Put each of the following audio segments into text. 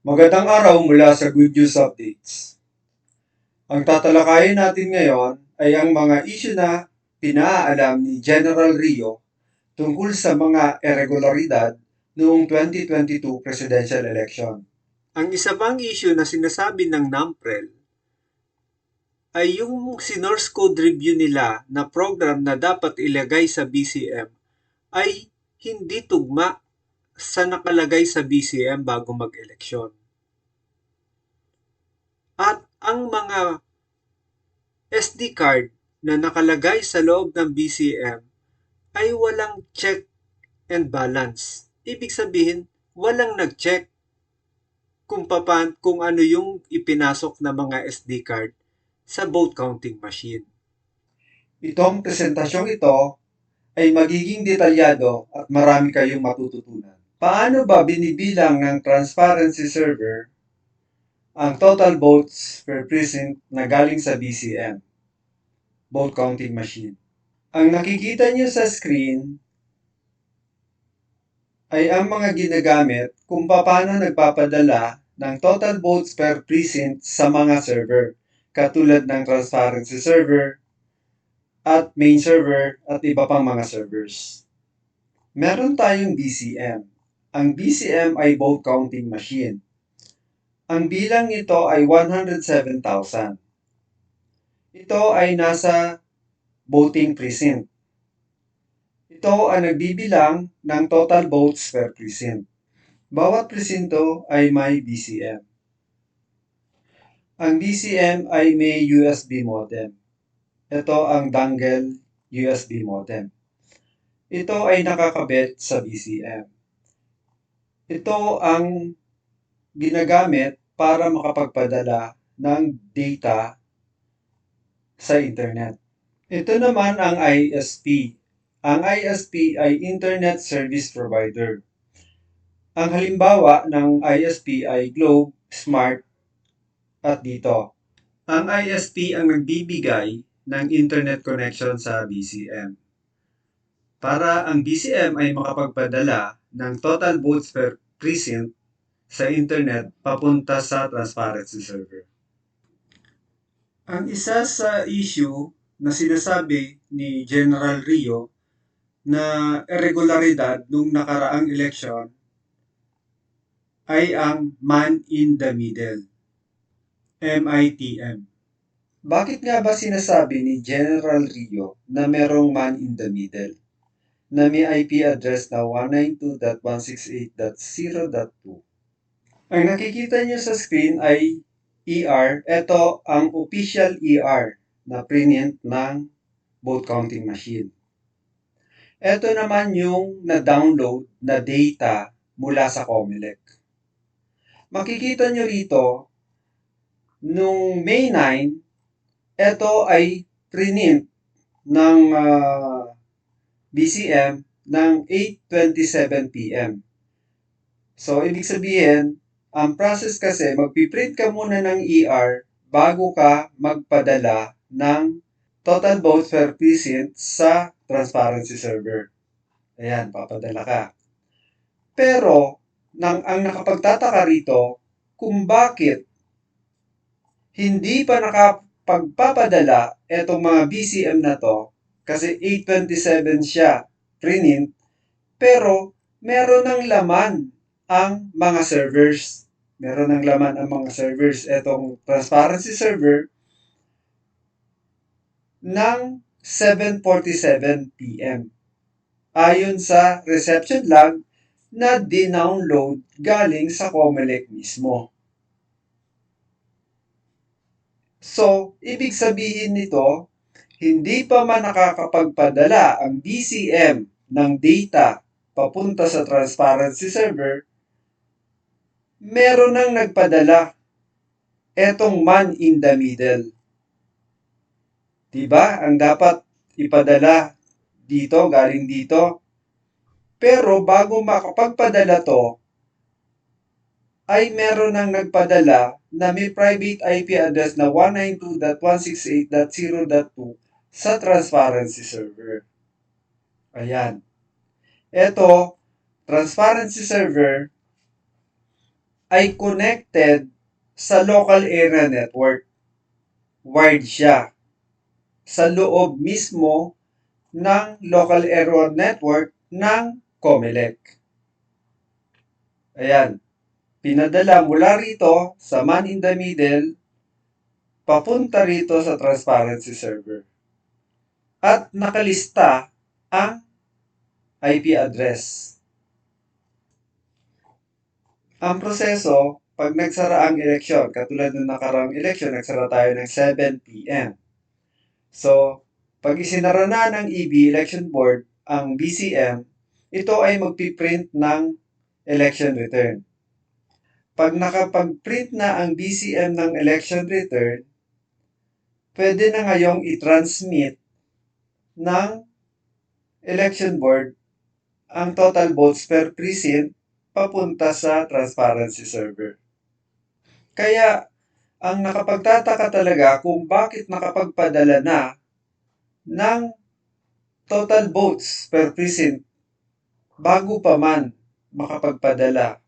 Magandang araw mula sa Good News Updates. Ang tatalakayin natin ngayon ay ang mga issue na pinaalam ni General Rio tungkol sa mga irregularidad noong 2022 presidential election. Ang isa pang issue na sinasabi ng NAMPREL ay yung source code review nila na program na dapat ilagay sa BCM ay hindi tugma sa nakalagay sa BCM bago mag-eleksyon. At ang mga SD card na nakalagay sa loob ng BCM ay walang check and balance. Ibig sabihin, walang nag-check kung ano yung ipinasok na mga SD card sa vote counting machine. Itong presentasyong ito ay magiging detalyado at marami kayong matututunan. Paano ba binibilang ng transparency server ang total votes per precinct na galing sa BCM, vote counting machine? Ang nakikita niyo sa screen ay ang mga ginagamit kung paano nagpapadala ng total votes per precinct sa mga server, katulad ng transparency server at main server at iba pang mga servers. Meron tayong BCM. Ang BCM ay vote counting machine. Ang bilang nito ay 107,000. Ito ay nasa voting precinct. Ito ang nagbibilang ng total votes per precinct. Bawat presinto ay may BCM. Ang BCM ay may USB modem. Ito ang dongle USB modem. Ito ay nakakabit sa BCM. Ito ang ginagamit para makapagpadala ng data sa internet. Ito naman ang ISP. Ang ISP ay Internet Service Provider. Ang halimbawa ng ISP ay Globe, Smart, at Dito. Ang ISP ang nagbibigay ng internet connection sa BCM. Para ang BCM ay makapagpadala ng total votes per precinct sa internet papunta sa transparency server. Ang isa sa issue na sinasabi ni General Rio na irregularidad nung nakaraang eleksyon ay ang man in the middle, MITM. Bakit nga ba sinasabi ni General Rio na merong man in the middle na may IP address na 192.168.0.2? Ang nakikita niyo sa screen ay ER. Ito ang official ER na print ng vote counting machine. Ito naman yung na-download na data mula sa COMELEC. Makikita nyo rito, nung May 9, ito ay print ng BCM ng 8:27 p.m. So, ibig sabihin, ang process kasi, magpiprint ka muna ng ER bago ka magpadala ng total votes per precinct sa transparency server. Ayan, papadala ka. Pero, ang nakapagtataka rito, kung bakit hindi pa nakapagpapadala etong mga BCM na to, kasi 827 siya print, pero meron ng laman ang mga servers. Meron ng laman ang mga servers. Etong transparency server ng 7:47 p.m. Ayon sa reception log na dinownload galing sa COMELEC mismo. So, ibig sabihin nito, hindi pa man nakakapagpadala ang BCM ng data papunta sa transparency server, meron nang nagpadala etong man in the middle. Diba? Ang dapat ipadala dito, galing dito. Pero bago makapagpadala to, ay meron nang nagpadala na may private IP address na 192.168.0.2 sa transparency server. Ayan. Ito, transparency server ay connected sa local area network. Wired siya sa loob mismo ng local area network ng COMELEC. Ayan, pinadala mula rito sa man in the middle papunta rito sa transparency server. At nakalista ang IP address. Ang proseso, pag nagsara ang eleksyon, katulad ng nakarang eleksyon, nagsara tayo ng 7 p.m. So, pag isinara na ng EB, Election Board, ang BCM, ito ay magpiprint ng election return. Pag nakapag-print na ang BCM ng election return, pwede na ngayong i-transmit ng election board ang total votes per precinct papunta sa transparency server. Kaya, ang nakapagtataka talaga kung bakit nakapagpadala na ng total votes per precinct bago pa man makapagpadala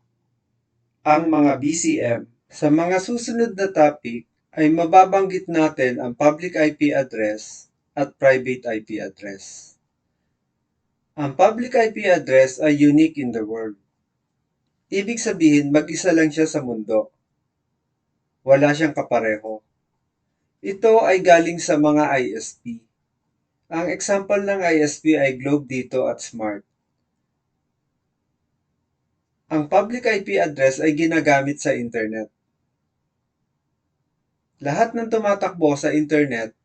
ang mga BCM. Sa mga susunod na topic ay mababanggit natin ang public IP address at private IP address. Ang public IP address ay unique in the world. Ibig sabihin, mag-isa lang siya sa mundo. Wala siyang kapareho. Ito ay galing sa mga ISP. Ang example ng ISP ay Globe dito at Smart. Ang public IP address ay ginagamit sa internet. Lahat ng tumatakbo sa internet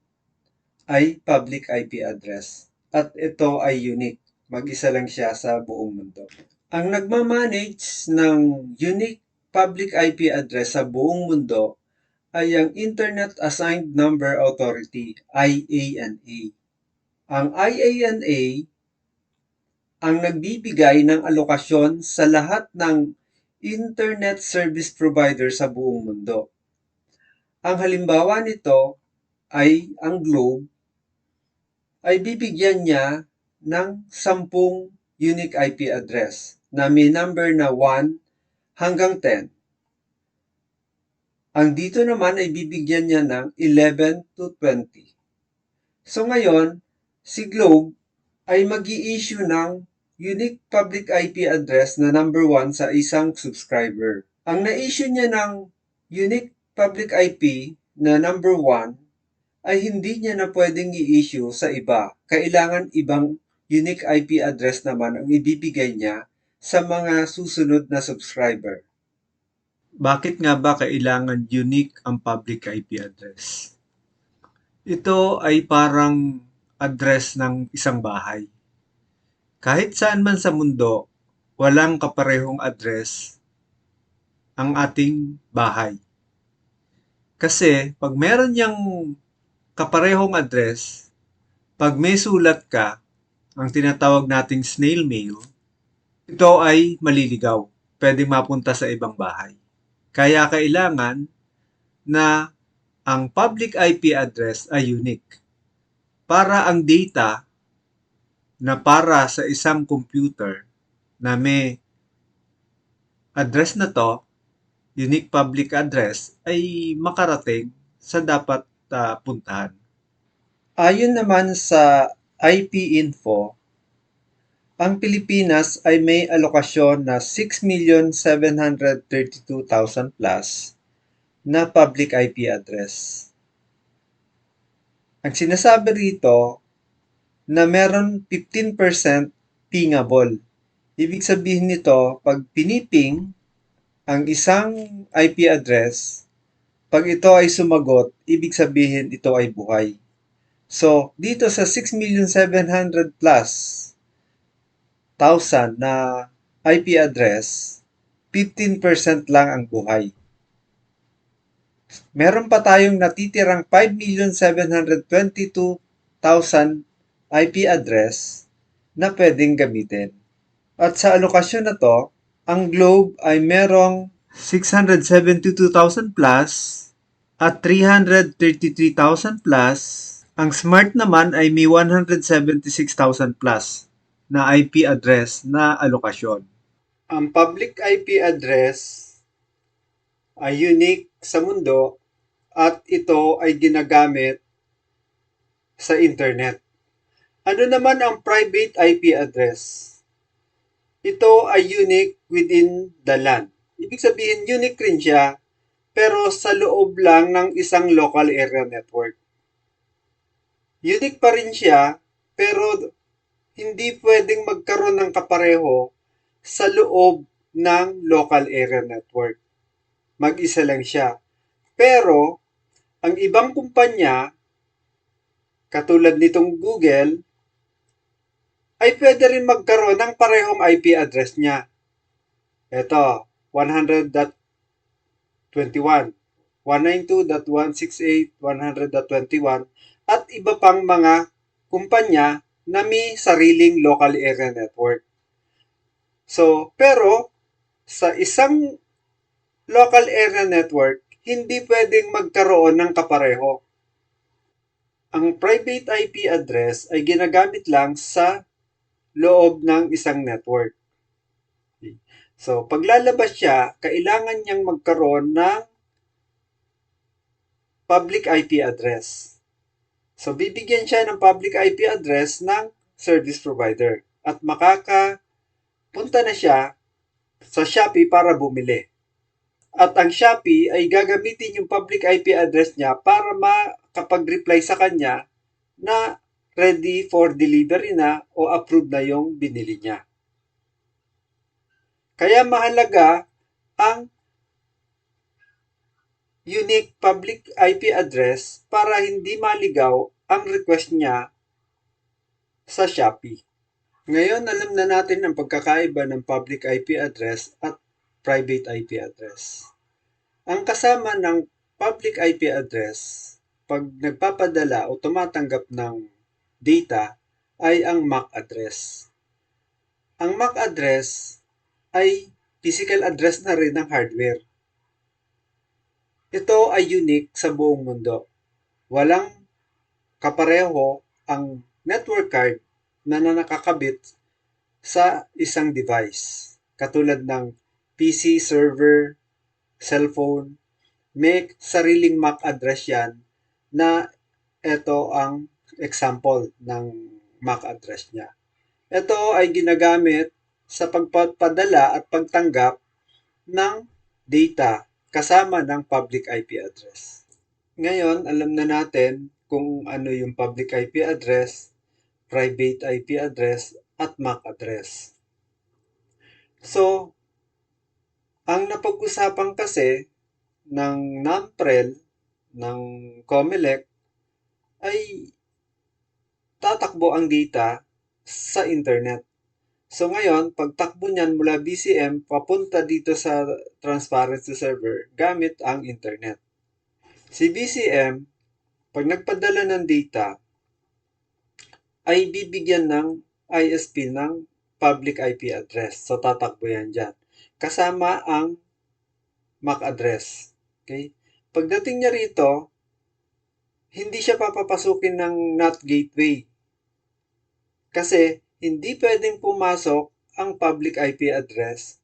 ay public IP address. At ito ay unique. Mag-isa lang siya sa buong mundo. Ang nagmamanage ng unique public IP address sa buong mundo ay ang Internet Assigned Number Authority, IANA. Ang IANA ang nagbibigay ng alokasyon sa lahat ng internet service provider sa buong mundo. Ang halimbawa nito ay ang Globe ay bibigyan niya ng 10 unique IP address na may number na 1 hanggang 10. Ang dito naman ay bibigyan niya ng 11 to 20. So ngayon, si Globe ay mag-i-issue ng unique public IP address na number 1 sa isang subscriber. Ang na-issue niya ng unique public IP na number 1 ay hindi niya na pwedeng i-issue sa iba. Kailangan ibang unique IP address naman ang ibibigay niya sa mga susunod na subscriber. Bakit nga ba kailangan unique ang public IP address? Ito ay parang address ng isang bahay. Kahit saan man sa mundo, walang kaparehong address ang ating bahay. Kasi pag meron niyang kaparehong address, pag may sulat ka, ang tinatawag nating snail mail, ito ay maliligaw. Pwedeng mapunta sa ibang bahay. Kaya kailangan na ang public IP address ay unique. Para ang data na para sa isang computer na may address na to, unique public address, ay makarating sa dapat puntahan. Ayon naman sa IP Info, ang Pilipinas ay may alokasyon na 6,732,000 plus na public IP address. Ang sinasabi rito na meron 15% pingable. Ibig sabihin nito, pag piniping ang isang IP address, pag ito ay sumagot, ibig sabihin ito ay buhay. So, dito sa 6,700,000 plus na IP address, 15% lang ang buhay. Meron pa tayong natitirang 5,722,000 IP address na pwedeng gamitin. At sa alokasyon na to, ang Globe ay merong 672,000 plus at 333,000 plus. Ang Smart naman ay may 176,000 plus na IP address na alokasyon. Ang public IP address ay unique sa mundo at ito ay ginagamit sa internet. Ano naman ang private IP address? Ito ay unique within the LAN. Ibig sabihin, unique rin siya, pero sa loob lang ng isang local area network. Unique pa rin siya, pero hindi pwedeng magkaroon ng kapareho sa loob ng local area network. Mag-isa lang siya. Pero, ang ibang kumpanya, katulad nitong Google, ay pwede rin magkaroon ng parehong IP address niya. Ito, 100.21, 192.168, 100.21, at iba pang mga kumpanya na may sariling local area network. So, pero sa isang local area network, hindi pwedeng magkaroon ng kapareho. Ang private IP address ay ginagamit lang sa loob ng isang network. So, paglalabas siya, kailangan niyang magkaroon ng public IP address. So, bibigyan siya ng public IP address ng service provider at makakapunta na siya sa Shopee para bumili. At ang Shopee ay gagamitin yung public IP address niya para makapag-reply sa kanya na ready for delivery na o approved na yung binili niya. Kaya mahalaga ang unique public IP address para hindi maligaw ang request niya sa Shopee. Ngayon, alam na natin ang pagkakaiba ng public IP address at private IP address. Ang kasama ng public IP address, pag nagpapadala o tumatanggap ng data, ay ang MAC address. Ang MAC address ay physical address na rin ng hardware. Ito ay unique sa buong mundo. Walang kapareho ang network card na nakakabit sa isang device. Katulad ng PC, server, cellphone, may sariling MAC address yan na ito ang example ng MAC address niya. Ito ay ginagamit sa pagpapadala at pagtanggap ng data kasama ng public IP address. Ngayon, alam na natin kung ano yung public IP address, private IP address, at MAC address. So, ang napag-usapan kasi ng NAMPREL, ng COMELEC, ay tatakbo ang data sa internet. So ngayon, pagtakbo niyan mula BCM papunta dito sa transparency server gamit ang internet. Si BCM, pag nagpadala ng data, ay bibigyan ng ISP ng public IP address. So tatakbo yan dyan. Kasama ang MAC address. Okay? Pagdating niya rito, hindi siya papapasukin ng NAT gateway. Kasi hindi pwedeng pumasok ang public IP address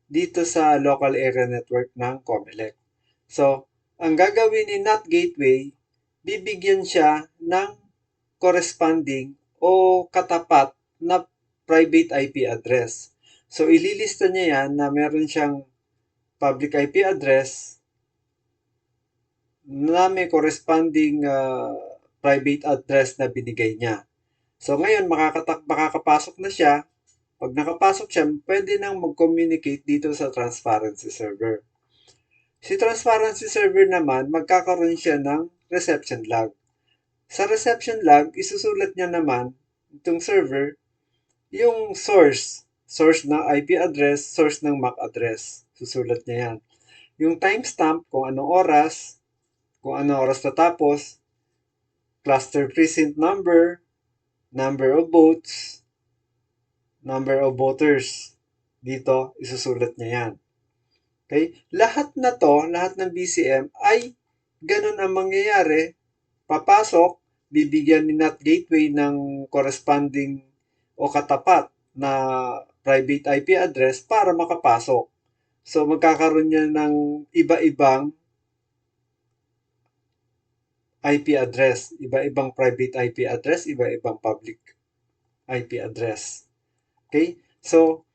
dito sa local area network ng COMELEC. So, ang gagawin ni NAT gateway, bibigyan siya ng corresponding o katapat na private IP address. So, ililista niya yan na meron siyang public IP address na may corresponding private address na binigay niya. So, ngayon, makakapasok na siya. Pag nakapasok siya, pwede nang mag-communicate dito sa transparency server. Si transparency server naman, magkakaroon siya ng reception log. Sa reception log, isusulat niya naman itong server yung source ng IP address, source ng MAC address. Susulat niya yan. Yung timestamp, kung anong oras natapos, cluster precinct number, number of votes, number of voters. Dito, isusulat niya yan. Okay? Lahat ng BCM ay ganun ang mangyayari. Papasok, bibigyan ni NAT gateway ng corresponding o katapat na private IP address para makapasok. So, magkakaroon niya ng iba-ibang IP address, iba-ibang private IP address, iba-ibang public IP address. Okay? So,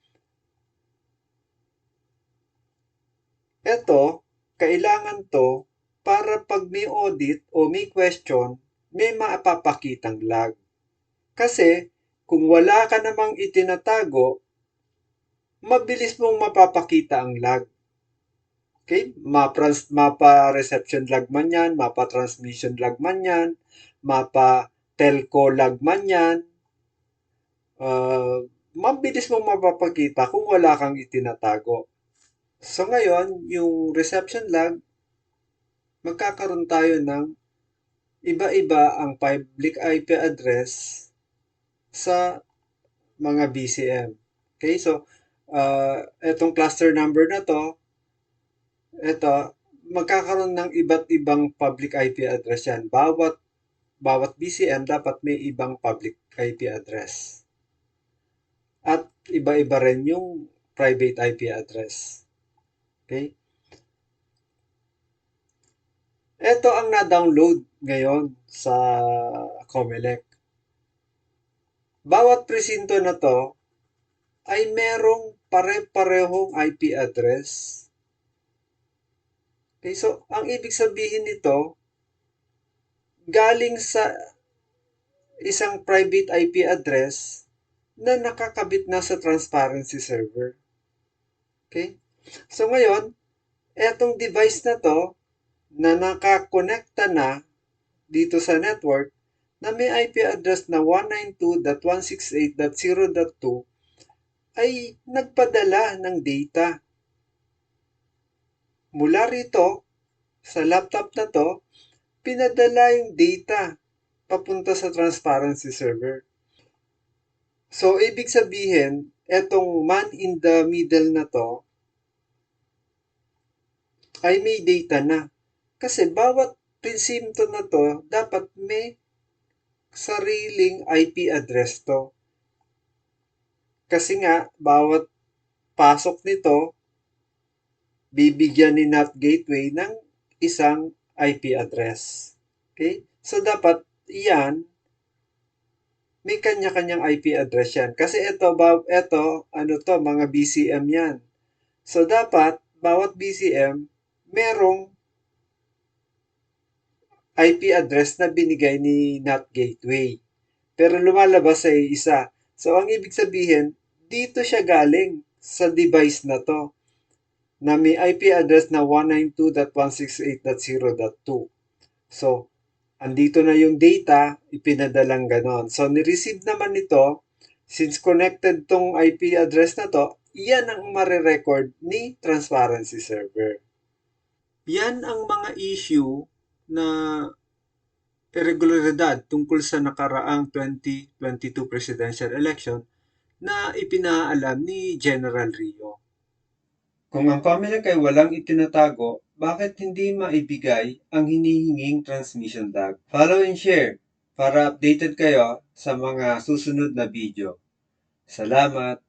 eto, kailangan to para pag may audit o may question, may mapapakitang log. Kasi, kung wala ka namang itinatago, mabilis mong mapapakita ang log. Okay? Mapa-reception log man yan, mapa-transmission log man yan, mapa-telco log man yan, mabilis mong mapapakita kung wala kang itinatago. So ngayon, yung reception log, magkakaroon tayo ng iba-iba ang public IP address sa mga BCM. Okay, so etong cluster number na to, ito, magkakaroon ng iba't ibang public IP address yan. Bawat BCM dapat may ibang public IP address. At iba-iba rin yung private IP address. Okay? Ito ang na-download ngayon sa COMELEC. Bawat presinto na to ay merong pare-parehong IP address. Okay, so ang ibig sabihin nito, galing sa isang private IP address na nakakabit na sa transparency server. Okay? So ngayon, etong device na to na nakakonekta na dito sa network na may IP address na 192.168.0.2 ay nagpadala ng data. Mula rito, sa laptop na to, pinadala yung data papunta sa transparency server. So, ibig sabihin, etong man in the middle na to ay may data na. Kasi bawat presinto na to, dapat may sariling IP address to. Kasi nga, bawat pasok nito, bibigyan ni NAT Gateway ng isang IP address. Okay? So, dapat yan, may kanya-kanyang IP address yan. Kasi ano to, mga BCM yan. So, dapat, bawat BCM, merong IP address na binigay ni NAT Gateway. Pero lumalabas ay isa. So, ang ibig sabihin, dito siya galing sa device na to na may IP address na 192.168.0.2. So, andito na yung data, ipinadalang ganon. So, ni-receive naman ito, since connected tong IP address na to, yan ang marirecord ni transparency server. Yan ang mga issue na irregularidad tungkol sa nakaraang 2022 presidential election na ipinaalam ni General Rio. Kung ang COMELEC ay walang itinatago, bakit hindi maibigay ang hinihinging transmission log? Follow and share para updated kayo sa mga susunod na video. Salamat!